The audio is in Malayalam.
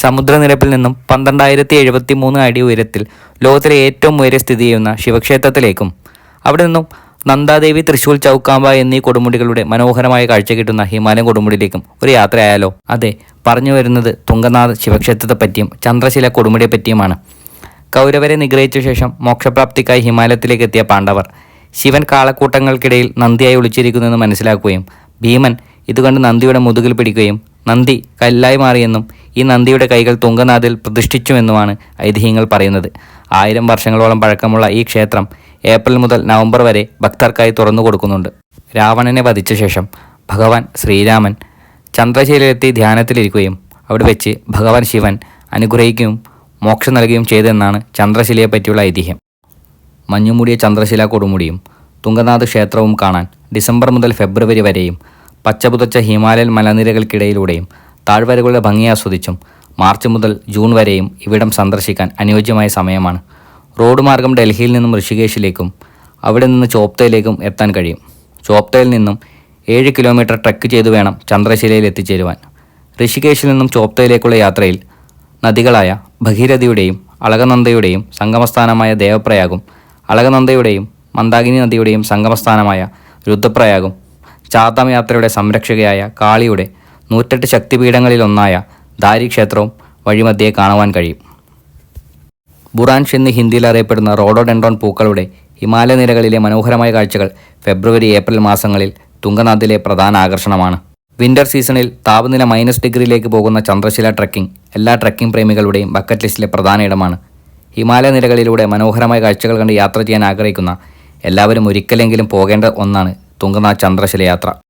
സമുദ്രനിരപ്പിൽ നിന്നും 12,073 അടി ഉയരത്തിൽ ലോകത്തിലെ ഏറ്റവും ഉയരെ സ്ഥിതി ചെയ്യുന്ന ശിവക്ഷേത്രത്തിലേക്കും അവിടെ നിന്നും നന്ദാദേവി, തൃശൂൽ, ചൗക്കാമ്പ എന്നീ കൊടുമുടികളുടെ മനോഹരമായ കാഴ്ച കിട്ടുന്ന ഹിമാലയൻ കൊടുമുടിയിലേക്കും ഒരു യാത്രയായാലോ? അതെ, പറഞ്ഞു വരുന്നത് തുംഗനാഥ് ശിവക്ഷേത്രത്തെ പറ്റിയും ചന്ദ്രശില കൊടുമുടിയെ പറ്റിയുമാണ്. കൗരവരെ നിഗ്രഹിച്ച ശേഷം മോക്ഷപ്രാപ്തിക്കായി ഹിമാലയത്തിലേക്ക് എത്തിയ പാണ്ഡവർ ശിവൻ കാളക്കൂട്ടങ്ങൾക്കിടയിൽ നന്ദിയായി ഒളിച്ചിരിക്കുന്നുവെന്ന് മനസ്സിലാക്കുകയും ഭീമൻ ഇതുകണ്ട് നന്ദിയുടെ മുതുകിൽ പിടിക്കുകയും നന്ദി കല്ലായി മാറിയെന്നും ഈ നന്ദിയുടെ കൈകൾ തുംഗനാഥിൽ പ്രതിഷ്ഠിച്ചുവെന്നുമാണ് ഐതിഹ്യങ്ങൾ പറയുന്നത്. 1000 വർഷങ്ങളോളം പഴക്കമുള്ള ഈ ക്ഷേത്രം ഏപ്രിൽ മുതൽ നവംബർ വരെ ഭക്തർക്കായി തുറന്നു കൊടുക്കുന്നുണ്ട്. രാവണനെ വധിച്ച ശേഷം ഭഗവാൻ ശ്രീരാമൻ ചന്ദ്രശിലയിലെത്തി ധ്യാനത്തിലിരിക്കുകയും അവിടെ വെച്ച് ഭഗവാൻ ശിവൻ അനുഗ്രഹിക്കുകയും മോക്ഷം നൽകുകയും ചെയ്തെന്നാണ് ചന്ദ്രശിലയെ പറ്റിയുള്ള ഐതിഹ്യം. മഞ്ഞുമൂടിയ ചന്ദ്രശില കൊടുമുടിയും തുംഗനാഥ് ക്ഷേത്രവും കാണാൻ ഡിസംബർ മുതൽ ഫെബ്രുവരി വരെയും പച്ചപുതച്ച ഹിമാലയൻ മലനിരകൾക്കിടയിലൂടെയും താഴ്വരകളുടെ ഭംഗി ആസ്വദിച്ചും മാർച്ച് മുതൽ ജൂൺ വരെയും ഇവിടം സന്ദർശിക്കാൻ അനുയോജ്യമായ സമയമാണ്. റോഡ് മാർഗം ഡൽഹിയിൽ നിന്നും ഋഷികേശിലേക്കും അവിടെ നിന്ന് ചോപ്തയിലേക്കും എത്താൻ കഴിയും. ചോപ്തയിൽ നിന്നും 7 കിലോമീറ്റർ ട്രെക്ക് ചെയ്തു വേണം ചന്ദ്രശിലയിൽ എത്തിച്ചേരുവാൻ. ഋഷികേശിൽ നിന്നും ചോപ്തയിലേക്കുള്ള യാത്രയിൽ നദികളായ ഭഗീരഥയുടെയും അളകനന്ദയുടെയും സംഗമസ്ഥാനമായ ദേവപ്രയാഗും അളകനന്ദയുടെയും മന്ദാകിനി നദിയുടെയും സംഗമസ്ഥാനമായ രുദ്രപ്രയാഗും ചാർധാം യാത്രയുടെ സംരക്ഷകയായ കാളിയുടെ 108 ശക്തിപീഠങ്ങളിലൊന്നായ ധാരി ക്ഷേത്രവും വഴിമധ്യേ കാണുവാൻ കഴിയും. ബുറാൻഷ് എന്ന് ഹിന്ദിയിൽ അറിയപ്പെടുന്ന റോഡോഡെൻഡ്രോൺ പൂക്കളുടെ ഹിമാലയ നിരകളിലെ മനോഹരമായ കാഴ്ചകൾ ഫെബ്രുവരി, ഏപ്രിൽ മാസങ്ങളിൽ തുംഗനാഥിലെ പ്രധാന ആകർഷണമാണ്. വിൻ്റർ സീസണിൽ താപനില -ഡിഗ്രിയിലേക്ക് പോകുന്ന ചന്ദ്രശില ട്രക്കിംഗ് എല്ലാ ട്രക്കിംഗ് പ്രേമികളുടെയും ബക്കറ്റ് ലിസ്റ്റിലെ പ്രധാന ഇടമാണ്. ഹിമാലയ നിരകളിലൂടെ മനോഹരമായ കാഴ്ചകൾ കണ്ട് യാത്ര ചെയ്യാൻ ആഗ്രഹിക്കുന്ന എല്ലാവരും ഒരിക്കലെങ്കിലും പോകേണ്ട ഒന്നാണ് തുംഗനാഥ് ചന്ദ്രശില യാത്ര.